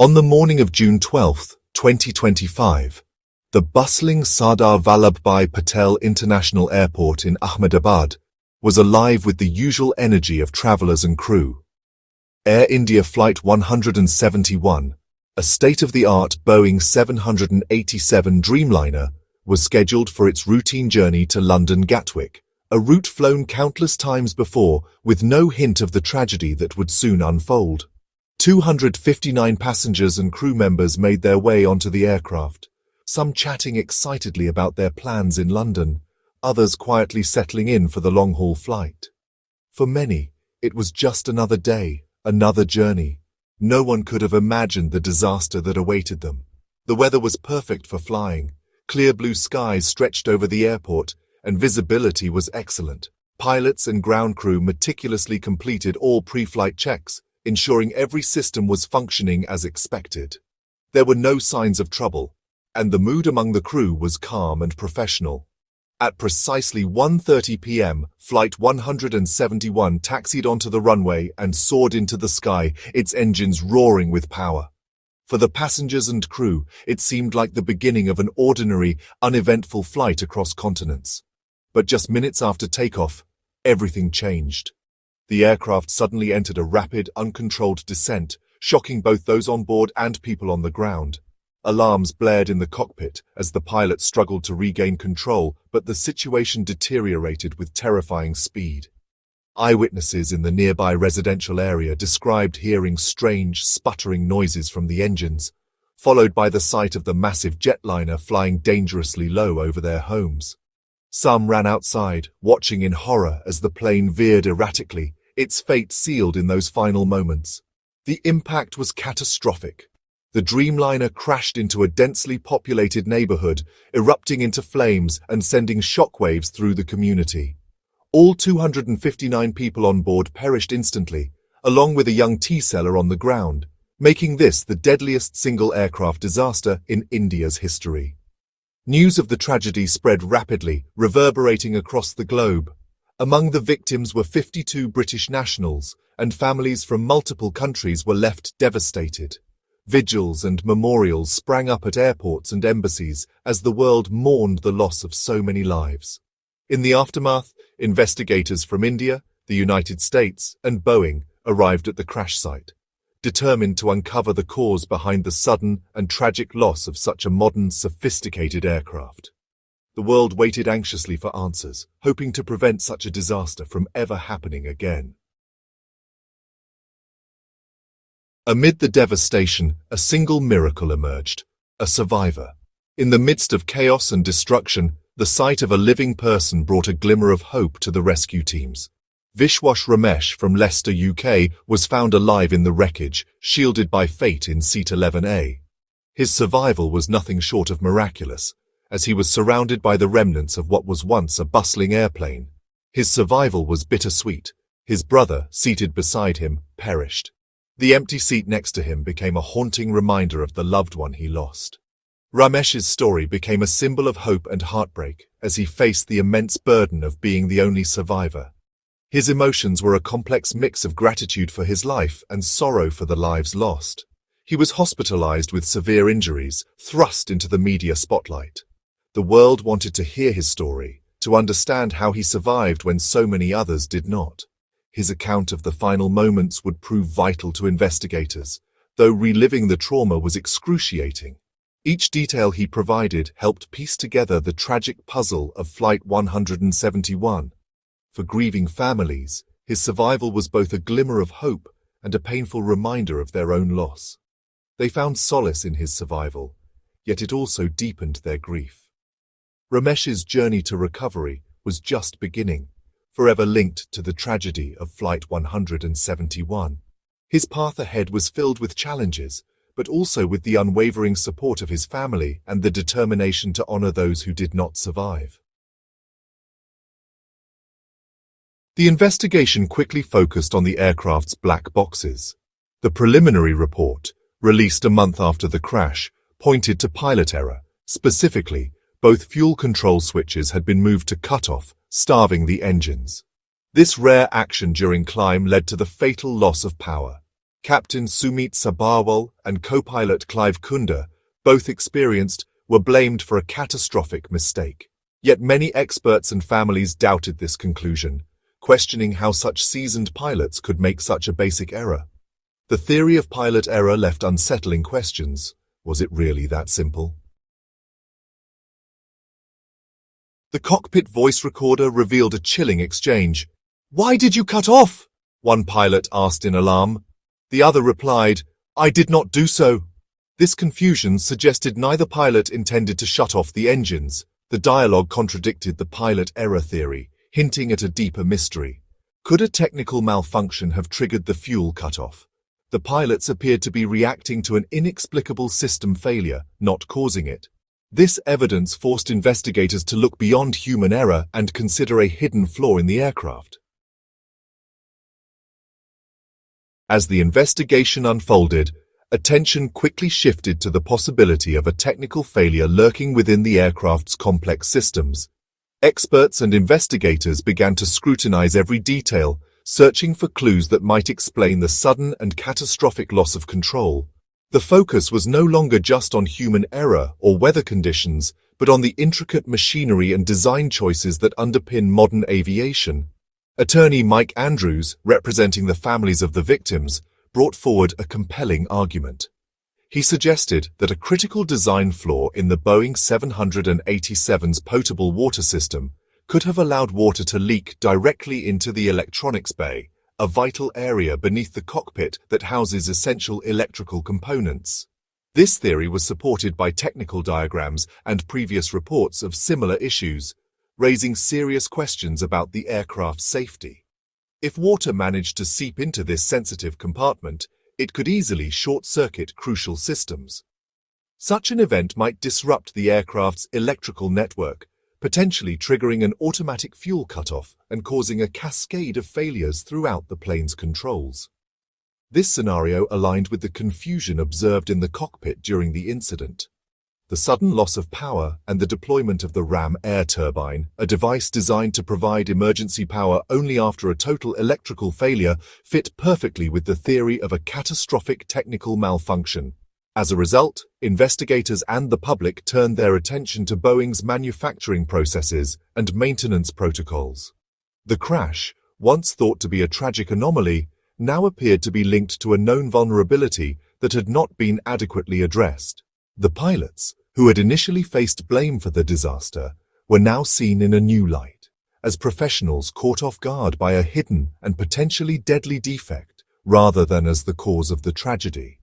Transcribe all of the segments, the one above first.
On the morning of June 12, 2025, the bustling Sardar Vallabhbhai Patel International Airport in Ahmedabad was alive with the usual energy of travelers and crew. Air India Flight 171, a state-of-the-art Boeing 787 Dreamliner, was scheduled for its routine journey to London Gatwick, a route flown countless times before with no hint of the tragedy that would soon unfold. 259 passengers and crew members made their way onto the aircraft, some chatting excitedly about their plans in London, others quietly settling in for the long-haul flight. For many, it was just another day, another journey. No one could have imagined the disaster that awaited them. The weather was perfect for flying. Clear blue skies stretched over the airport, and visibility was excellent. Pilots and ground crew meticulously completed all pre-flight checks, ensuring every system was functioning as expected. There were no signs of trouble, and the mood among the crew was calm and professional. At precisely 1:30 p.m., Flight 171 taxied onto the runway and soared into the sky, its engines roaring with power. For the passengers and crew, it seemed like the beginning of an ordinary, uneventful flight across continents. But just minutes after takeoff, everything changed. The aircraft suddenly entered a rapid, uncontrolled descent, shocking both those on board and people on the ground. Alarms blared in the cockpit as the pilot struggled to regain control, but the situation deteriorated with terrifying speed. Eyewitnesses in the nearby residential area described hearing strange, sputtering noises from the engines, followed by the sight of the massive jetliner flying dangerously low over their homes. Some ran outside, watching in horror as the plane veered erratically, its fate sealed in those final moments. The impact was catastrophic. The Dreamliner crashed into a densely populated neighborhood, erupting into flames and sending shockwaves through the community. All 259 people on board perished instantly, along with a young tea-seller on the ground, making this the deadliest single aircraft disaster in India's history. News of the tragedy spread rapidly, reverberating across the globe. Among the victims were 52 British nationals, and families from multiple countries were left devastated. Vigils and memorials sprang up at airports and embassies as the world mourned the loss of so many lives. In the aftermath, investigators from India, the United States, and Boeing arrived at the crash site, determined to uncover the cause behind the sudden and tragic loss of such a modern, sophisticated aircraft. The world waited anxiously for answers, hoping to prevent such a disaster from ever happening again. Amid the devastation, a single miracle emerged: a survivor. In the midst of chaos and destruction, the sight of a living person brought a glimmer of hope to the rescue teams. Vishwas Ramesh from Leicester, UK, was found alive in the wreckage, shielded by fate in Seat 11A. His survival was nothing short of miraculous, as he was surrounded by the remnants of what was once a bustling airplane. His survival was bittersweet. His brother, seated beside him, perished. The empty seat next to him became a haunting reminder of the loved one he lost. Ramesh's story became a symbol of hope and heartbreak as he faced the immense burden of being the only survivor. His emotions were a complex mix of gratitude for his life and sorrow for the lives lost. He was hospitalized with severe injuries, thrust into the media spotlight. The world wanted to hear his story, to understand how he survived when so many others did not. His account of the final moments would prove vital to investigators, though reliving the trauma was excruciating. Each detail he provided helped piece together the tragic puzzle of Flight 171. For grieving families, his survival was both a glimmer of hope and a painful reminder of their own loss. They found solace in his survival, yet it also deepened their grief. Ramesh's journey to recovery was just beginning, forever linked to the tragedy of Flight 171. His path ahead was filled with challenges, but also with the unwavering support of his family and the determination to honor those who did not survive. The investigation quickly focused on the aircraft's black boxes. The preliminary report, released a month after the crash, pointed to pilot error. Specifically, both fuel control switches had been moved to cutoff, starving the engines. This rare action during climb led to the fatal loss of power. Captain Sumit Sabharwal and co-pilot Clive Kunder, both experienced, were blamed for a catastrophic mistake. Yet many experts and families doubted this conclusion, questioning how such seasoned pilots could make such a basic error. The theory of pilot error left unsettling questions. Was it really that simple? The cockpit voice recorder revealed a chilling exchange. "Why did you cut off?" one pilot asked in alarm. The other replied, "I did not do so." This confusion suggested neither pilot intended to shut off the engines. The dialogue contradicted the pilot error theory, hinting at a deeper mystery. Could a technical malfunction have triggered the fuel cutoff? The pilots appeared to be reacting to an inexplicable system failure, not causing it. This evidence forced investigators to look beyond human error and consider a hidden flaw in the aircraft. As the investigation unfolded, attention quickly shifted to the possibility of a technical failure lurking within the aircraft's complex systems. Experts and investigators began to scrutinize every detail, searching for clues that might explain the sudden and catastrophic loss of control. The focus was no longer just on human error or weather conditions, but on the intricate machinery and design choices that underpin modern aviation. Attorney Mike Andrews, representing the families of the victims, brought forward a compelling argument. He suggested that a critical design flaw in the Boeing 787's potable water system could have allowed water to leak directly into the electronics bay, a vital area beneath the cockpit that houses essential electrical components. This theory was supported by technical diagrams and previous reports of similar issues, raising serious questions about the aircraft's safety. If water managed to seep into this sensitive compartment, it could easily short-circuit crucial systems. Such an event might disrupt the aircraft's electrical network, potentially triggering an automatic fuel cutoff and causing a cascade of failures throughout the plane's controls. This scenario aligned with the confusion observed in the cockpit during the incident. The sudden loss of power and the deployment of the RAM air turbine, a device designed to provide emergency power only after a total electrical failure, fit perfectly with the theory of a catastrophic technical malfunction. As a result, investigators and the public turned their attention to Boeing's manufacturing processes and maintenance protocols. The crash, once thought to be a tragic anomaly, now appeared to be linked to a known vulnerability that had not been adequately addressed. The pilots, who had initially faced blame for the disaster, were now seen in a new light, as professionals caught off guard by a hidden and potentially deadly defect, rather than as the cause of the tragedy.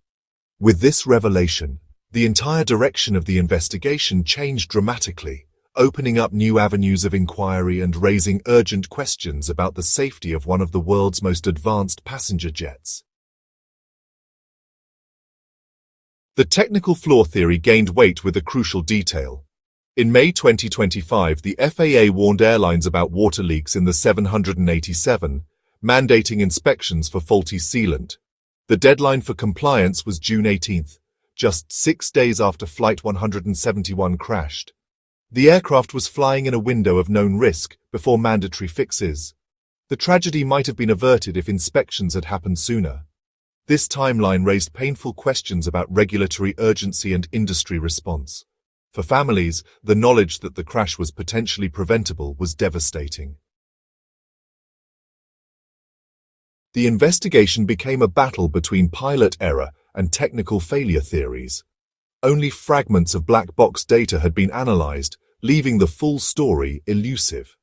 With this revelation, the entire direction of the investigation changed dramatically, opening up new avenues of inquiry and raising urgent questions about the safety of one of the world's most advanced passenger jets. The technical flaw theory gained weight with a crucial detail. In May 2025, the FAA warned airlines about water leaks in the 787, mandating inspections for faulty sealant. The deadline for compliance was June 18, just 6 days after Flight 171 crashed. The aircraft was flying in a window of known risk before mandatory fixes. The tragedy might have been averted if inspections had happened sooner. This timeline raised painful questions about regulatory urgency and industry response. For families, the knowledge that the crash was potentially preventable was devastating. The investigation became a battle between pilot error and technical failure theories. Only fragments of black box data had been analyzed, leaving the full story elusive.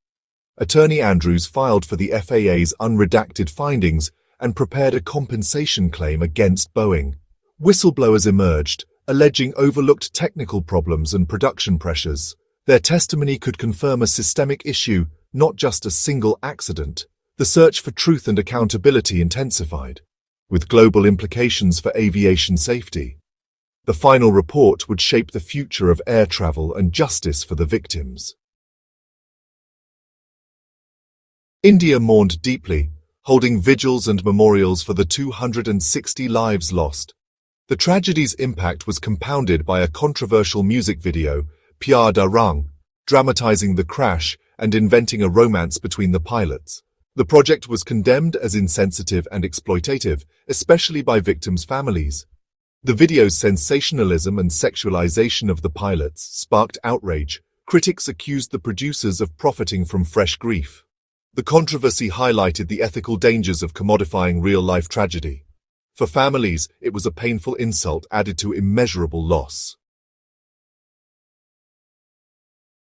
Attorney Andrews filed for the FAA's unredacted findings and prepared a compensation claim against Boeing. Whistleblowers emerged, alleging overlooked technical problems and production pressures. Their testimony could confirm a systemic issue, not just a single accident. The search for truth and accountability intensified, with global implications for aviation safety. The final report would shape the future of air travel and justice for the victims. India mourned deeply, holding vigils and memorials for the 260 lives lost. The tragedy's impact was compounded by a controversial music video, Pyar Da Rang, dramatizing the crash and inventing a romance between the pilots. The project was condemned as insensitive and exploitative, especially by victims' families. The video's sensationalism and sexualization of the pilots sparked outrage. Critics accused the producers of profiting from fresh grief. The controversy highlighted the ethical dangers of commodifying real-life tragedy. For families, it was a painful insult added to immeasurable loss.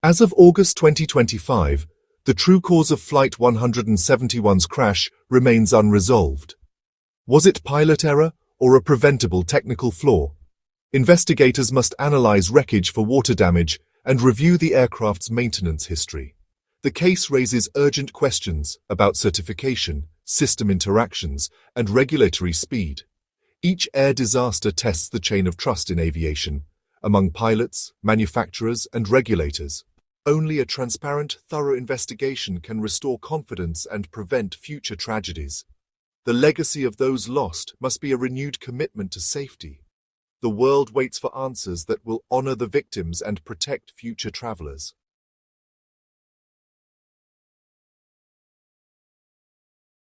As of August 2025, the true cause of Flight 171's crash remains unresolved. Was it pilot error or a preventable technical flaw? Investigators must analyze wreckage for water damage and review the aircraft's maintenance history. The case raises urgent questions about certification, system interactions, and regulatory speed. Each air disaster tests the chain of trust in aviation, among pilots, manufacturers, and regulators. Only a transparent, thorough investigation can restore confidence and prevent future tragedies. The legacy of those lost must be a renewed commitment to safety. The world waits for answers that will honor the victims and protect future travelers.